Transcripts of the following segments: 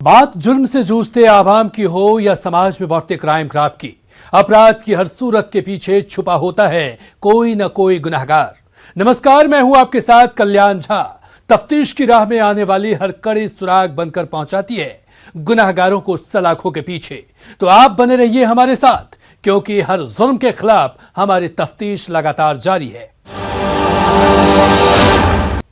बात जुर्म से जूझते आवाम की हो या समाज में बढ़ते क्राइम ग्राफ की, अपराध की हर सूरत के पीछे छुपा होता है कोई न कोई गुनहगार। नमस्कार, मैं हूं आपके साथ कल्याण झा। तफ्तीश की राह में आने वाली हर कड़ी सुराग बनकर पहुंचाती है गुनहगारों को सलाखों के पीछे। तो आप बने रहिए हमारे साथ, क्योंकि हर जुर्म के खिलाफ हमारी तफ्तीश लगातार जारी है।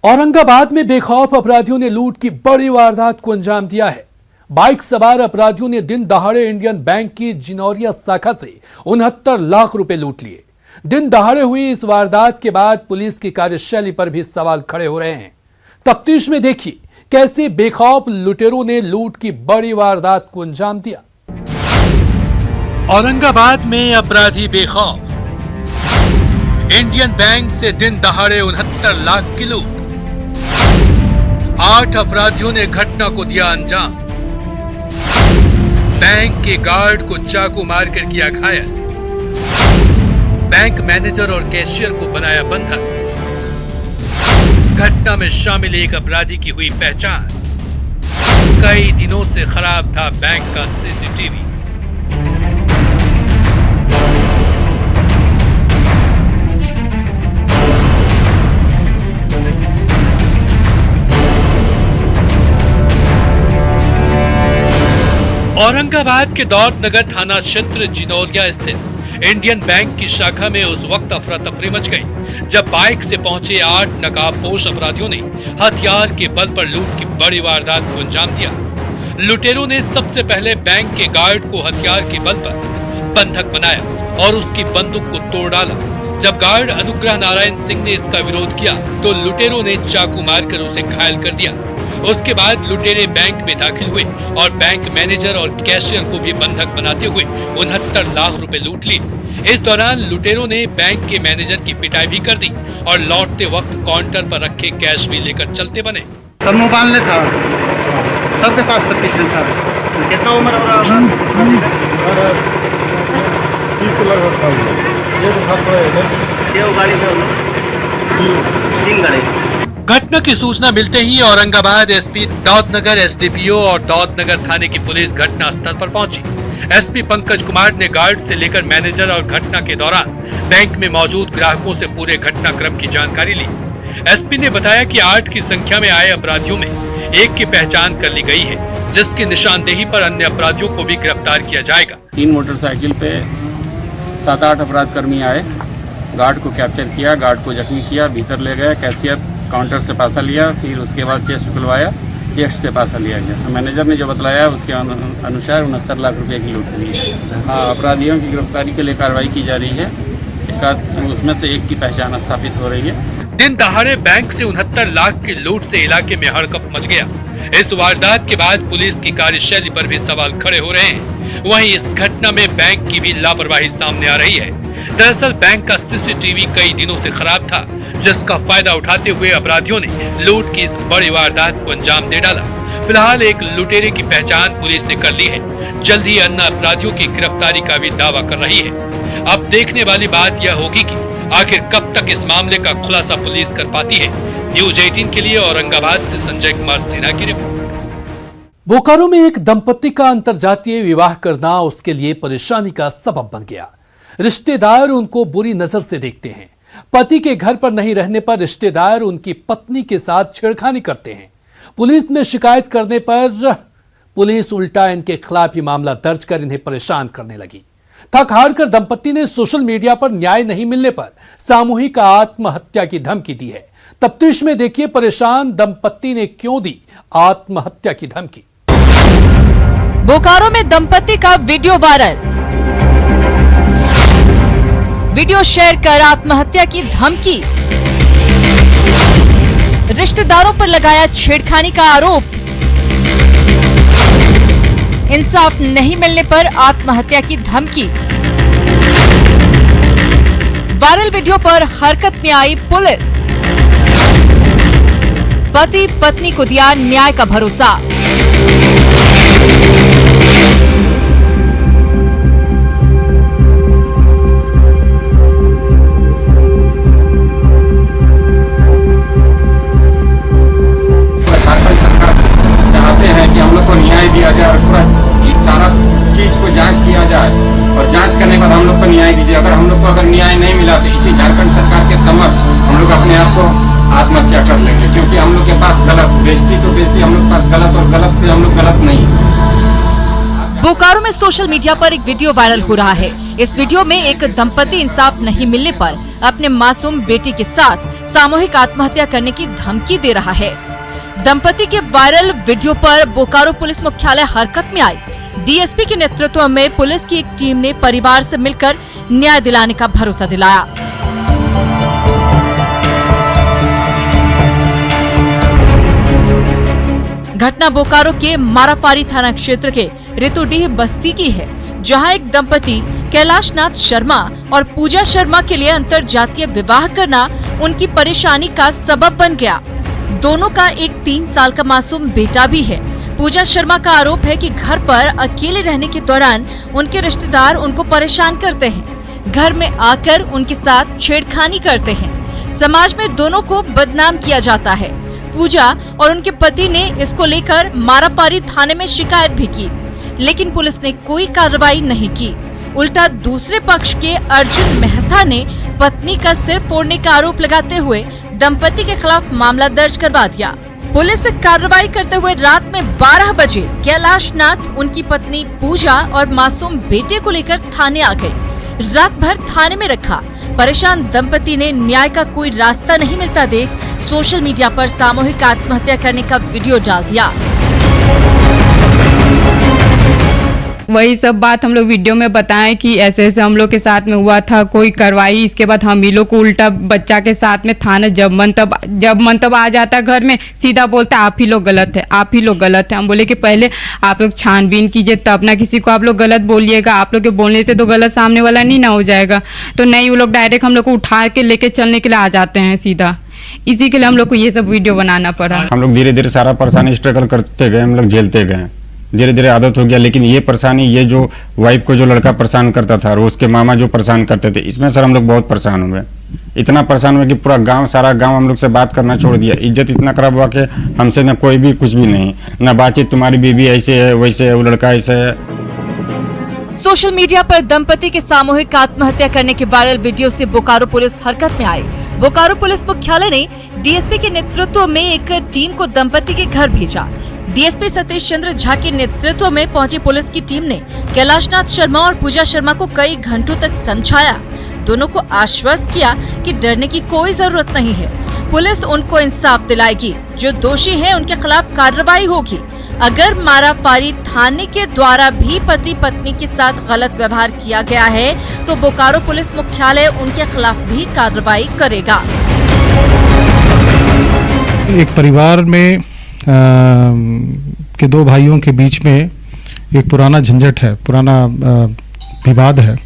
औरंगाबाद में बेखौफ अपराधियों ने लूट की बड़ी वारदात को अंजाम दिया है। बाइक सवार अपराधियों ने दिन दहाड़े इंडियन बैंक की जिनौरिया शाखा से 69 लाख रुपए लूट लिए। दिन दहाड़े हुई इस वारदात के बाद पुलिस की कार्यशैली पर भी सवाल खड़े हो रहे हैं। तफ्तीश में देखिए कैसे बेखौफ लुटेरों ने लूट की बड़ी वारदात को अंजाम दिया। औरंगाबाद में अपराधी बेखौफ, इंडियन बैंक से दिन दहाड़े 69 लाख की लूट। 8 अपराधियों ने घटना को दिया अंजाम। बैंक के गार्ड को चाकू मारकर किया घायल। बैंक मैनेजर और कैशियर को बनाया बंधक। घटना में शामिल एक अपराधी की हुई पहचान। कई दिनों से खराब था बैंक का सीसीटीवी। औरंगाबाद के दौलत नगर थाना क्षेत्र जिनौरिया स्थित इंडियन बैंक की शाखा में उस वक्त अफरा तफरी मच गई जब बाइक से पहुंचे 8 नकाबपोश अपराधियों ने हथियार के बल पर लूट की बड़ी वारदात को अंजाम दिया। लुटेरों ने सबसे पहले बैंक के गार्ड को हथियार के बल पर बंधक बनाया और उसकी बंदूक को तोड़ डाला। जब गार्ड अनुग्रह नारायण सिंह ने इसका विरोध किया तो लुटेरों ने चाकू मारकर उसे घायल कर दिया। उसके बाद लुटेरे बैंक में दाखिल हुए और बैंक मैनेजर और कैशियर को भी बंधक बनाते हुए 69 लाख रुपए लूट लिए। इस दौरान लुटेरों ने बैंक के मैनेजर की पिटाई भी कर दी और लौटते वक्त काउंटर पर रखे कैश भी लेकर चलते बने। सब मोबाइल में था, सबके पास सफिशिएंट था। कितना उम्र हो रहा है? 30 के लगभग था। ये तो था ये गाड़ी में 3 गाड़ी। घटना की सूचना मिलते ही औरंगाबाद एसपी, दौलत नगर एसडीपीओ और दौलत नगर थाने की पुलिस घटना स्थल पर पहुंची। एसपी पंकज कुमार ने गार्ड से लेकर मैनेजर और घटना के दौरान बैंक में मौजूद ग्राहकों से पूरे घटनाक्रम की जानकारी ली। एसपी ने बताया कि 8 की संख्या में आए अपराधियों में एक की पहचान कर ली गई है, जिसकी निशानदेही पर अन्य अपराधियों को भी गिरफ्तार किया जाएगा। 3 मोटरसाइकिल पे 7-8 अपराध कर्मी आए, गार्ड को कैप्चर किया, गार्ड को जख्मी किया, भीतर ले गए, कैशियर काउंटर से पैसा लिया, फिर उसके बाद चेस्ट खुलवाया, चेस्ट से पैसा लिया गया। तो मैनेजर ने जो बताया उसके अनुसार 69 लाख रुपए की लूट हुई है। हाँ, अपराधियों की गिरफ्तारी के लिए कार्रवाई की जा रही है। उसमें से एक की पहचान स्थापित हो रही है। दिन दहाड़े बैंक से 69 लाख की लूट से इलाके में हड़कंप मच गया। इस वारदात के बाद पुलिस की कार्यशैली पर भी सवाल खड़े हो रहे हैं। वहीं इस घटना में बैंक की भी लापरवाही सामने आ रही है। दरअसल बैंक का सीसीटीवी कई दिनों से खराब था, जिसका फायदा उठाते हुए अपराधियों ने लूट की इस बड़ी वारदात को अंजाम दे डाला। फिलहाल एक लुटेरे की पहचान पुलिस ने कर ली है। जल्द ही अन्य अपराधियों की गिरफ्तारी का भी दावा कर रही है। अब देखने वाली बात यह होगी कि आखिर कब तक इस मामले का खुलासा पुलिस कर पाती है। न्यूज 18 के लिए औरंगाबाद से संजय कुमार सिन्हा की रिपोर्ट। बोकारो में एक दंपति का अंतरजातीय विवाह करना उसके लिए परेशानी का सबब बन गया। रिश्तेदार उनको बुरी नजर से देखते हैं। पति के घर पर नहीं रहने पर रिश्तेदार उनकी पत्नी के साथ छेड़खानी करते हैं। पुलिस में शिकायत करने पर पुलिस उल्टा इनके खिलाफ ही मामला दर्ज कर इन्हें परेशान करने लगी। थक हार कर दंपति ने सोशल मीडिया पर न्याय नहीं मिलने पर सामूहिक आत्महत्या की धमकी दी है। तफ्तीश में देखिए परेशान दंपति ने क्यों दी आत्महत्या की धमकी। बोकारो में दंपति का वीडियो वायरल, वीडियो शेयर कर आत्महत्या की धमकी। रिश्तेदारों पर लगाया छेड़खानी का आरोप। इंसाफ नहीं मिलने पर आत्महत्या की धमकी। वायरल वीडियो पर हरकत में आई पुलिस। पति पत्नी को दिया न्याय का भरोसा। झारखंड सरकार से चाहते हैं कि हम लोग को न्याय किया जाए और पूरा सारा चीज को जांच किया जाए और जांच करने के बाद हम लोग को न्याय दीजिए। अगर हम लोग को अगर न्याय नहीं मिला तो इसी झारखंड सरकार के समक्ष हम लोग अपने आप को आत्महत्या कर लेंगे, क्योंकि हम लोग के पास गलत बेइज्जती तो बेइज्जती हम लोग के पास गलत, और गलत से हम लोग गलत नहीं। बोकारो में सोशल मीडिया पर एक वीडियो वायरल हो रहा है। इस वीडियो में एक दंपति इंसाफ नहीं मिलने पर अपने मासूम बेटी के साथ सामूहिक आत्महत्या करने की धमकी दे रहा है। दंपति के वायरल वीडियो पर बोकारो पुलिस मुख्यालय हरकत में आई। डीएसपी के नेतृत्व में पुलिस की एक टीम ने परिवार से मिलकर न्याय दिलाने का भरोसा दिलाया। घटना बोकारो के मारापारी थाना क्षेत्र के ऋतुडीह बस्ती की है, जहां एक दंपति कैलाशनाथ शर्मा और पूजा शर्मा के लिए अंतरजातीय विवाह करना उनकी परेशानी का सबब बन गया। दोनों का एक 3 साल का मासूम बेटा भी है। पूजा शर्मा का आरोप है कि घर पर अकेले रहने के दौरान उनके रिश्तेदार उनको परेशान करते हैं, घर में आकर उनके साथ छेड़खानी करते हैं। समाज में दोनों को बदनाम किया जाता है। पूजा और उनके पति ने इसको लेकर मारापारी थाने में शिकायत भी की, लेकिन पुलिस ने कोई कार्रवाई नहीं की। उल्टा दूसरे पक्ष के अर्जुन मेहता ने पत्नी का सिर फोड़ने का आरोप लगाते हुए दंपति के खिलाफ मामला दर्ज करवा दिया। पुलिस कार्रवाई करते हुए रात में 12 बजे कैलाशनाथ, उनकी पत्नी पूजा और मासूम बेटे को लेकर थाने आ गई। रात भर थाने में रखा। परेशान दंपति ने न्याय का कोई रास्ता नहीं मिलता देख सोशल मीडिया पर सामूहिक आत्महत्या करने का वीडियो डाल दिया। वही सब बात हम लोग वीडियो में बताएं कि ऐसे ऐसे हम लोग के साथ में हुआ था, कोई कार्रवाई। इसके बाद हम ही लोग को उल्टा बच्चा के साथ में थाना जब मन तब आ जाता घर में, सीधा बोलता आप ही लोग गलत है, आप ही लोग गलत है। हम बोले कि पहले आप लोग छानबीन कीजिए, तब ना किसी को आप लोग गलत बोलिएगा। आप लोग के बोलने से तो गलत सामने वाला नहीं ना हो जाएगा। तो नहीं, वो लोग डायरेक्ट हम लोग को उठा के लेके चलने के लिए आ जाते हैं सीधा। इसी के लिए हम लोग को ये सब वीडियो बनाना पड़ा। हम लोग धीरे धीरे सारा परेशानी स्ट्रगल करते गए, हम लोग झेलते गए, धीरे धीरे आदत हो गया। लेकिन ये परेशानी, ये जो वाइफ को जो लड़का परेशान करता था और उसके मामा जो परेशान करते थे, इसमें सर हम लोग बहुत परेशान हुए। इतना परेशान हुए कि पूरा गांव, सारा गांव हम लोग से बात करना छोड़ दिया। इज्जत इतना खराब हुआ कि हमसे न कोई भी कुछ भी नहीं, न बातचीत, तुम्हारी बीवी ऐसे है वैसे है, वो लड़का ऐसे है। सोशल मीडिया पर दंपति के सामूहिक आत्महत्या करने के वायरल वीडियो से बोकारो पुलिस हरकत में आई। बोकारो पुलिस मुख्यालय ने डीएसपी के नेतृत्व में एक टीम को दंपति के घर भेजा। डीएसपी सतीश चंद्र झा के नेतृत्व में पहुंची पुलिस की टीम ने कैलाशनाथ शर्मा और पूजा शर्मा को कई घंटों तक समझाया। दोनों को आश्वस्त किया कि डरने की कोई जरूरत नहीं है। पुलिस उनको इंसाफ दिलाएगी, जो दोषी हैं उनके खिलाफ कार्रवाई होगी। अगर मारापारी थाने के द्वारा भी पति पत्नी के साथ गलत व्यवहार किया गया है तो बोकारो पुलिस मुख्यालय उनके खिलाफ भी कार्रवाई करेगा। एक परिवार में के 2 भाइयों के बीच में एक पुराना झंझट है, पुराना विवाद है।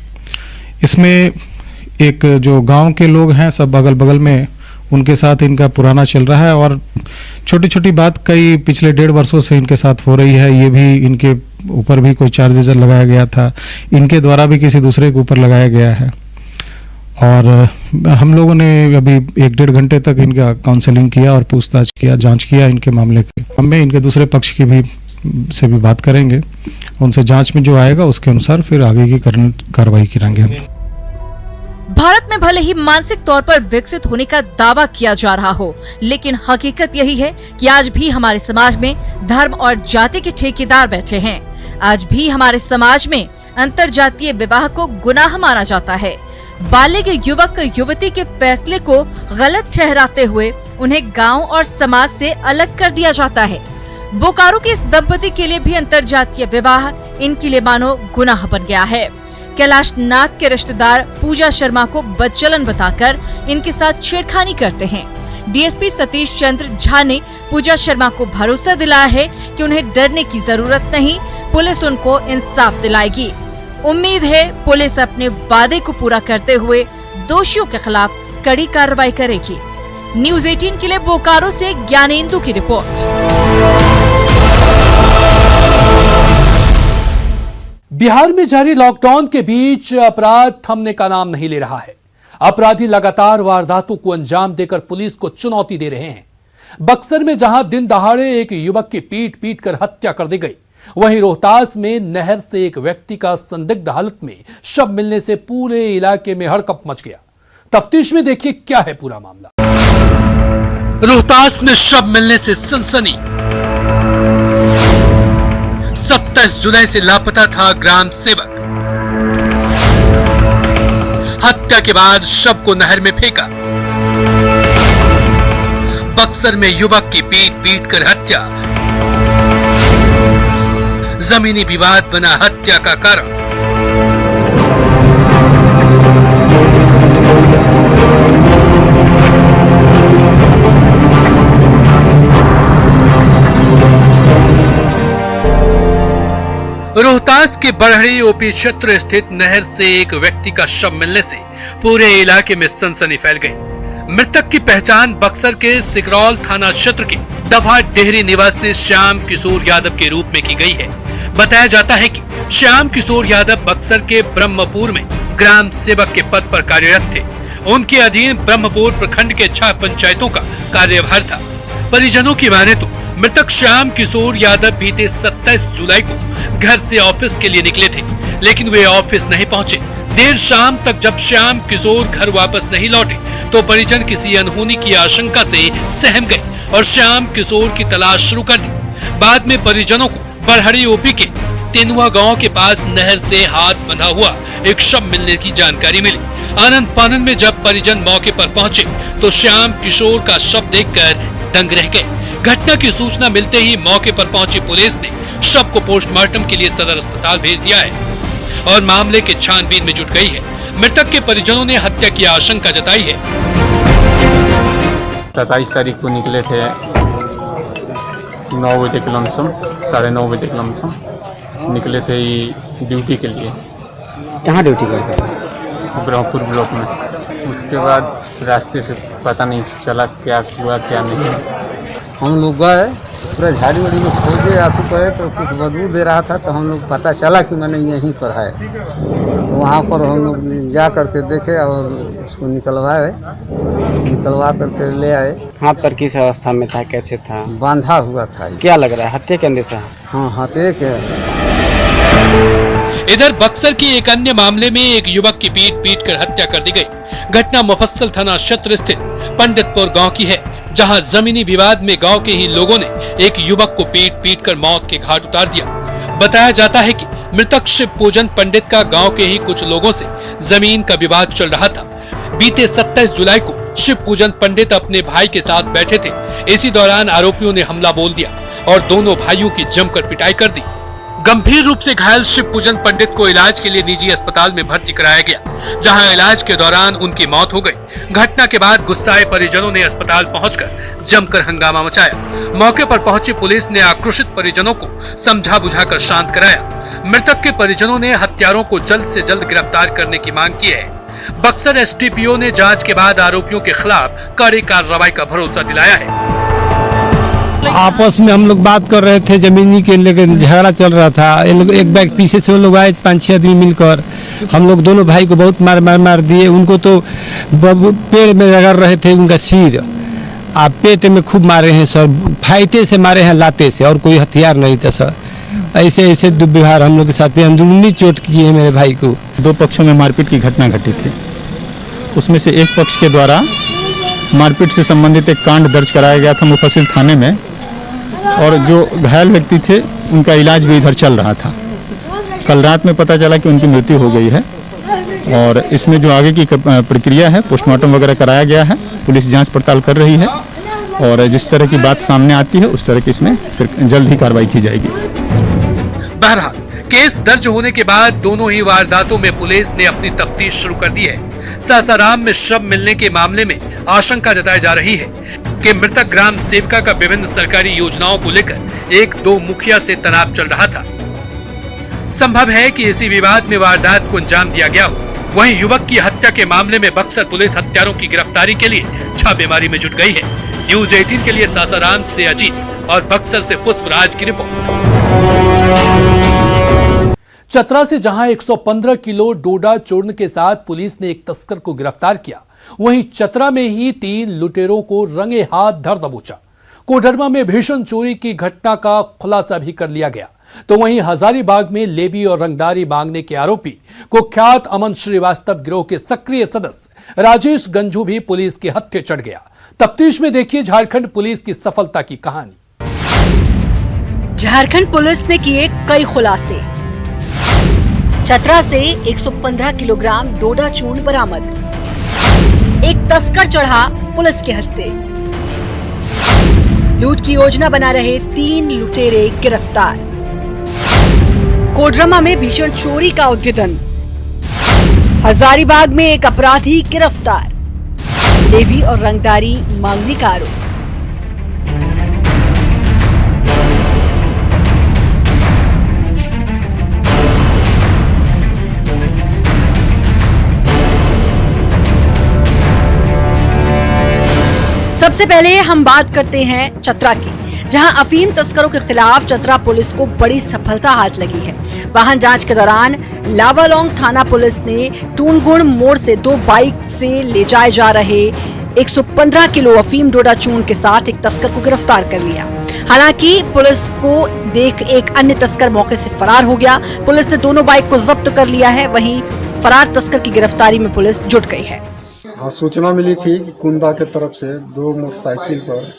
इसमें एक जो गांव के लोग हैं, सब अगल बगल में, उनके साथ इनका पुराना चल रहा है और छोटी छोटी बात कई पिछले 1.5 वर्षों से इनके साथ हो रही है। ये भी इनके ऊपर भी कोई चार्जेस लगाया गया था, इनके द्वारा भी किसी दूसरे के ऊपर लगाया गया है। और हम लोगों ने अभी 1-1.5 घंटे तक इनका काउंसलिंग किया और पूछताछ किया, जांच किया इनके मामले के। हमें इनके दूसरे पक्ष की भी से भी बात करेंगे, उनसे जांच में जो आएगा उसके अनुसार फिर आगे की कार्रवाई करेंगे हम। भारत में भले ही मानसिक तौर पर विकसित होने का दावा किया जा रहा हो, लेकिन हकीकत यही है कि आज भी हमारे समाज में धर्म और जाति के ठेकेदार बैठे हैं। आज भी हमारे समाज में अंतरजातीय विवाह को गुनाह माना जाता है। बालिग युवक युवती के फैसले को गलत ठहराते हुए उन्हें गांव और समाज से अलग कर दिया जाता है। बोकारो के इस दंपति के लिए भी अंतरजातीय विवाह इनके लिए मानो गुनाह बन गया है। कैलाशनाथ के रिश्तेदार पूजा शर्मा को बदचलन बताकर इनके साथ छेड़खानी करते हैं। डीएसपी सतीश चंद्र झा ने पूजा शर्मा को भरोसा दिलाया है कि उन्हें डरने की जरूरत नहीं, पुलिस उनको इंसाफ दिलाएगी। उम्मीद है पुलिस अपने वादे को पूरा करते हुए दोषियों के खिलाफ कड़ी कार्रवाई करेगी। न्यूज़ 18 के लिए बोकारो से ज्ञानेंदु की रिपोर्ट। बिहार में जारी लॉकडाउन के बीच अपराध थमने का नाम नहीं ले रहा है। अपराधी लगातार वारदातों को अंजाम देकर पुलिस को चुनौती दे रहे हैं। बक्सर में जहां दिन दहाड़े एक युवक की पीट कर हत्या कर दी गई, वहीं रोहतास में नहर से एक व्यक्ति का संदिग्ध हालत में शव मिलने से पूरे इलाके में हड़कंप मच गया। तफ्तीश में देखिए क्या है पूरा मामला। रोहतास में शव मिलने से सनसनी। 27 जुलाई से लापता था ग्राम सेवक। हत्या के बाद शव को नहर में फेंका। बक्सर में युवक की पीट कर हत्या। जमीनी विवाद बना हत्या का कारण। रोहतास के बरहड़ी ओपी क्षेत्र स्थित नहर से एक व्यक्ति का शव मिलने से पूरे इलाके में सनसनी फैल गई। मृतक की पहचान बक्सर के सिकरौल थाना क्षेत्र के दफा डेहरी निवासी श्याम किशोर यादव के रूप में की गई है। बताया जाता है कि श्याम किशोर यादव बक्सर के ब्रह्मपुर में ग्राम सेवक के पद पर कार्यरत थे। उनके अधीन ब्रह्मपुर प्रखंड के 6 पंचायतों का कार्यभार था। परिजनों की माने तो मृतक श्याम किशोर यादव बीते 27 जुलाई को घर से ऑफिस के लिए निकले थे, लेकिन वे ऑफिस नहीं पहुंचे। देर शाम तक जब श्याम किशोर घर वापस नहीं लौटे तो परिजन किसी अनहोनी की आशंका से सहम गए और श्याम किशोर की तलाश शुरू कर दी। बाद में परिजनों को बरहड़ी ओपी के तेनुआ गांव के पास नहर से हाथ बंधा हुआ एक शव मिलने की जानकारी मिली। आनंद फानंद में जब परिजन मौके पर पहुंचे तो श्याम किशोर का शव देखकर दंग रह गए। घटना की सूचना मिलते ही मौके पर पहुंची पुलिस ने शव को पोस्टमार्टम के लिए सदर अस्पताल भेज दिया है और मामले के छानबीन में जुट गई है। मृतक के परिजनों ने हत्या की आशंका जताई है। 27 तारीख को निकले थे 9 बजे के लमसम, 9:30 बजे के लमसम निकले थे ड्यूटी के लिए। कहाँ ड्यूटी करते हैं? ब्रह्मपुर ब्लॉक में। उसके बाद रास्ते से पता नहीं चला क्या हुआ क्या नहीं। हम लोग गए पूरा झाड़ी वाड़ी में खोजे आंसू करे तो कुछ बदबू दे रहा था, तो हम लोग पता चला कि मैंने यहीं पर है। तो वहाँ पर हम लोग जा करके देखे और उसको निकलवा करके ले आए। हाथ पर किस अवस्था में था, कैसे था? बांधा हुआ था। क्या लग रहा है, हत्या के अंदेशा है? हाँ, हत्या के। इधर बक्सर के एक अन्य मामले में एक युवक की पीट कर हत्या कर दी गई। घटना मुफस्सल थाना क्षेत्र स्थित पंडितपुर गांव की है, जहां जमीनी विवाद में गांव के ही लोगों ने एक युवक को पीट कर मौत के घाट उतार दिया। बताया जाता है कि मृतक शिव पूजन पंडित का गांव के ही कुछ लोगों से जमीन का विवाद चल रहा था। बीते 27 जुलाई को शिव पूजन पंडित अपने भाई के साथ बैठे थे। इसी दौरान आरोपियों ने हमला बोल दिया और दोनों भाइयों की जमकर पिटाई कर दी। गंभीर रूप से घायल शिव पूजन पंडित को इलाज के लिए निजी अस्पताल में भर्ती कराया गया, जहां इलाज के दौरान उनकी मौत हो गई। घटना के बाद गुस्साए परिजनों ने अस्पताल पहुंचकर जमकर हंगामा मचाया। मौके पर पहुंची पुलिस ने आक्रोशित परिजनों को समझा बुझाकर शांत कराया। मृतक के परिजनों ने हत्यारों को जल्द से जल्द गिरफ्तार करने की मांग की है। बक्सर एसडीपीओ ने जांच के बाद आरोपियों के खिलाफ कड़ी कार्रवाई का भरोसा दिलाया है। आपस में हम लोग बात कर रहे थे, जमीनी के लेकर झगड़ा चल रहा था। ये लोग एक बैग पीछे से वो लोग आए 5-6 आदमी मिलकर, हम लोग दोनों भाई को बहुत मार दिए। उनको तो पेड़ में रगड़ रहे थे उनका सिर, आप पेट में खूब मारे हैं सर। फाइटे से मारे हैं, लाते से, और कोई हथियार नहीं था सर। ऐसे दुर्व्यवहार हम लोग के साथ अंदरूनी चोट किए हैं मेरे भाई को। 2 पक्षों में मारपीट की घटना घटी थी। उसमें से एक पक्ष के द्वारा मारपीट से संबंधित एक कांड दर्ज कराया गया था मुफस्सिल थाने में, और जो घायल व्यक्ति थे उनका इलाज भी इधर चल रहा था। कल रात में पता चला कि उनकी मृत्यु हो गई है, और इसमें जो आगे की प्रक्रिया है पोस्टमार्टम वगैरह कराया गया है। पुलिस जांच पड़ताल कर रही है, और जिस तरह की बात सामने आती है उस तरह की इसमें फिर जल्द ही कार्रवाई की जाएगी। बहरहाल केस दर्ज होने के बाद दोनों ही वारदातों में पुलिस ने अपनी तफ्तीश शुरू कर दी है। सासाराम में शव मिलने के मामले में आशंका जताई जा रही है कि मृतक ग्राम सेवका का विभिन्न सरकारी योजनाओं को लेकर 1-2 मुखिया से तनाव चल रहा था। संभव है कि इसी विवाद में वारदात को अंजाम दिया गया हो। वहीं युवक की हत्या के मामले में बक्सर पुलिस हत्यारों की गिरफ्तारी के लिए छापेमारी में जुट गई है। न्यूज 18 के लिए सासाराम से अजीत और बक्सर से पुष्पराज की रिपोर्ट। चतरा से जहां 115 किलो डोडा चूर्ण के साथ पुलिस ने एक तस्कर को गिरफ्तार किया, वहीं चतरा में ही 3 लुटेरों को रंगे हाथ धर दबोचा। कोडरमा में भीषण चोरी की घटना का खुलासा भी कर लिया गया। तो वहीं हजारीबाग में लेवी और रंगदारी मांगने के आरोपी कुख्यात अमन श्रीवास्तव गिरोह के सक्रिय सदस्य राजेश गंजू भी पुलिस के हत्थे चढ़ गया। तफ्तीश में देखिए झारखंड पुलिस की सफलता की कहानी। झारखंड पुलिस ने किए कई खुलासे। चतरा से 115 किलोग्राम डोडा चूर्ण बरामद। एक तस्कर चढ़ा पुलिस के हत्थे। लूट की योजना बना रहे 3 लुटेरे गिरफ्तार। कोडरमा में भीषण चोरी का उद्घाटन। हजारीबाग में एक अपराधी गिरफ्तार। लेवी और रंगदारी मांगने का आरोप। सबसे पहले हम बात करते हैं चतरा की, जहां अफीम तस्करों के खिलाफ चतरा पुलिस को बड़ी सफलता हाथ लगी है। वाहन जांच के दौरान लावालोंग थाना पुलिस ने टूनगुण मोड़ से 2 बाइक से ले जाए जा रहे 115 किलो अफीम डोडा चूर्ण के साथ एक तस्कर को गिरफ्तार कर लिया। हालांकि पुलिस को देख एक अन्य तस्कर मौके से फरार हो गया। पुलिस ने दोनों बाइक को जब्त कर लिया है। वहीं फरार तस्कर की गिरफ्तारी में पुलिस जुट गई है। सूचना मिली थी कि कुंदा के तरफ से 2 मोटरसाइकिल पर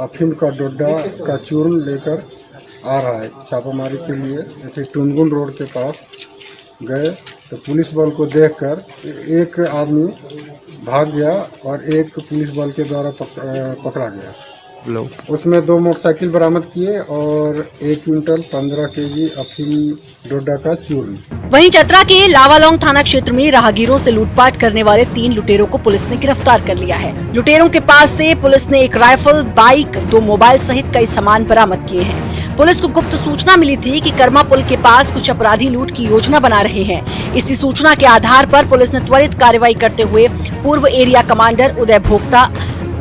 अफीम का डोडा का चूर्ण लेकर आ रहा है। छापामारी के लिए ऐसे टुनगुन रोड के पास गए तो पुलिस बल को देखकर एक आदमी भाग गया और एक पुलिस बल के द्वारा पकड़ा गया। उसमें 2 मोटरसाइकिल बरामद किए और 1 क्विंटल 15 केजी अफीम डोडा का चूर्ण। वहीं चतरा के लावालोंग थाना क्षेत्र में राहगीरों से लूटपाट करने वाले 3 लुटेरों को पुलिस ने गिरफ्तार कर लिया है। लुटेरों के पास से पुलिस ने एक राइफल, बाइक, 2 मोबाइल सहित कई सामान बरामद किए हैं। पुलिस को गुप्त सूचना मिली थी कि कर्मा पुल के पास कुछ अपराधी लूट की योजना बना रहे हैं। इसी सूचना के आधार पर पुलिस ने त्वरित कार्रवाई करते हुए पूर्व एरिया कमांडर उदय भोक्ता,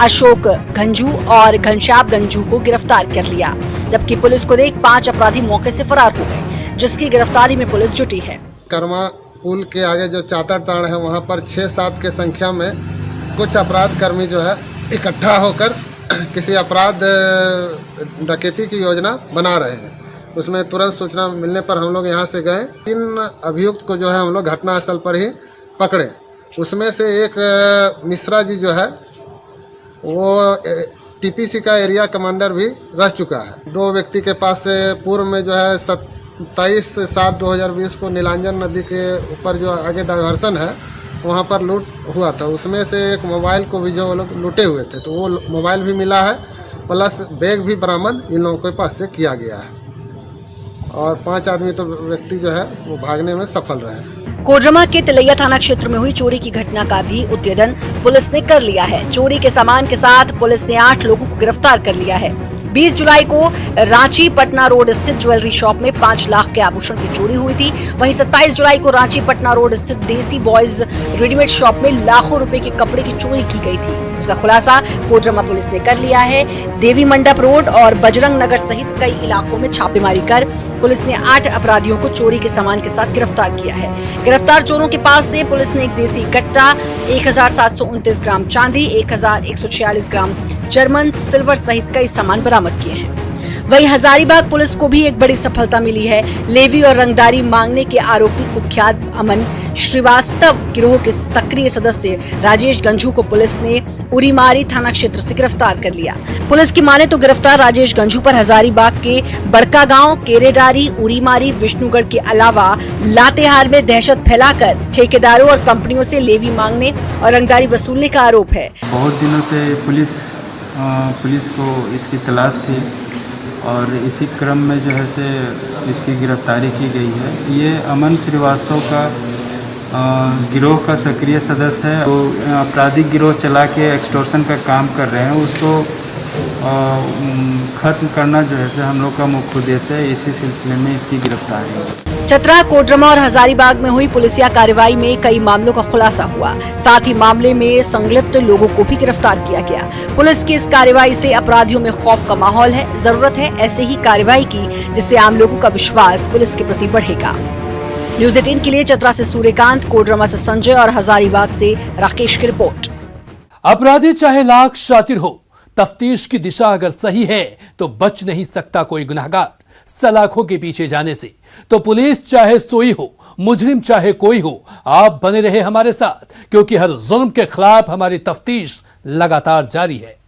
अशोक गंजू और घनश्याम गंजू को गिरफ्तार कर लिया, जबकि पुलिस को देख 5 अपराधी मौके से फरार हो गए, जिसकी गिरफ्तारी में पुलिस जुटी है। कर्मा पुल के आगे जो चातर ताड़ है वहाँ पर 6-7 के संख्या में कुछ अपराध कर्मी जो है इकट्ठा होकर किसी अपराध डकैती की योजना बना रहे हैं। उसमें तुरंत सूचना मिलने पर हम लोग यहाँ से गए। 3 अभियुक्त को जो है हम लोग घटनास्थल पर ही पकड़े। उसमें से एक मिश्रा जी जो है वो टीपीसी का एरिया कमांडर भी रह चुका है। 2 व्यक्ति के पास से पूर्व में जो है 27/7/2020 को नीलांजन नदी के ऊपर जो आगे डाइवर्सन है वहाँ पर लूट हुआ था। उसमें से एक मोबाइल को भी जो वो लोग लूटे हुए थे, तो वो मोबाइल भी मिला है, प्लस बैग भी बरामद इन लोगों के पास से किया गया है। और 5 आदमी तो व्यक्ति जो है वो भागने में सफल रहे। कोडरमा के तिलैया थाना क्षेत्र में हुई चोरी की घटना का भी उद्भेदन पुलिस ने कर लिया है। चोरी के सामान के साथ पुलिस ने 8 लोगों को गिरफ्तार कर लिया है। 20 जुलाई को रांची पटना रोड स्थित ज्वेलरी शॉप में 5 लाख के आभूषण की चोरी हुई थी। वहीं 27 जुलाई को रांची पटना रोड स्थित देसी बॉयज रेडीमेड शॉप में लाखों रुपए के कपड़े की चोरी की गई थी। इसका खुलासा कोडरमा पुलिस ने कर लिया है। देवी मंडप रोड और बजरंग नगर सहित कई इलाकों में छापेमारी कर पुलिस ने 8 अपराधियों को चोरी के सामान के साथ गिरफ्तार किया है। गिरफ्तार चोरों के पास से पुलिस ने एक देसी कट्टा, 1729 ग्राम चांदी, 1146 ग्राम जर्मन सिल्वर सहित कई सामान बरामद किए हैं। वहीं हजारीबाग पुलिस को भी एक बड़ी सफलता मिली है। लेवी और रंगदारी मांगने के आरोपी कुख्यात अमन श्रीवास्तव गिरोह के सक्रिय सदस्य राजेश गंजू को पुलिस ने उरीमारी थाना क्षेत्र से गिरफ्तार कर लिया। पुलिस की माने तो गिरफ्तार राजेश गंजू पर हजारीबाग के बड़का गांव, केरेडारी, उरीमारी, विष्णुगढ़ के अलावा लातेहार में दहशत फैलाकर ठेकेदारों और कंपनियों से लेवी मांगने और रंगदारी वसूलने का आरोप है। बहुत दिनों से पुलिस को इसकी तलाश थी और इसी क्रम में जो है से इसकी गिरफ्तारी की गई है। ये अमन श्रीवास्तव का गिरोह का सक्रिय सदस्य है। वो आपराधिक गिरोह चला के एक्सटॉर्शन का काम कर रहे हैं, उसको खत्म करना जो है से हम लोग का मुख्य उद्देश्य है। इसी सिलसिले में इसकी गिरफ्तारी है। चतरा, कोडरमा और हजारीबाग में हुई पुलिसिया कार्रवाई में कई मामलों का खुलासा हुआ। साथ ही मामले में संलिप्त लोगों को भी गिरफ्तार किया गया। पुलिस की इस कार्रवाई से अपराधियों में खौफ का माहौल है। जरूरत है ऐसे ही कार्रवाई की, जिससे आम लोगों का विश्वास पुलिस के प्रति बढ़ेगा। न्यूज़ 18 के लिए चतरा से सूर्यकांत, कोडरमा से संजय और हजारीबाग से राकेश की रिपोर्ट। अपराधी चाहे लाख शातिर हो, तफ्तीश की दिशा अगर सही है तो बच नहीं सकता कोई गुनहगार। सलाखों के पीछे जाने से। तो पुलिस चाहे सोई हो, मुजरिम चाहे कोई हो, आप बने रहे हमारे साथ, क्योंकि हर जुल्म के खिलाफ हमारी तफ्तीश लगातार जारी है।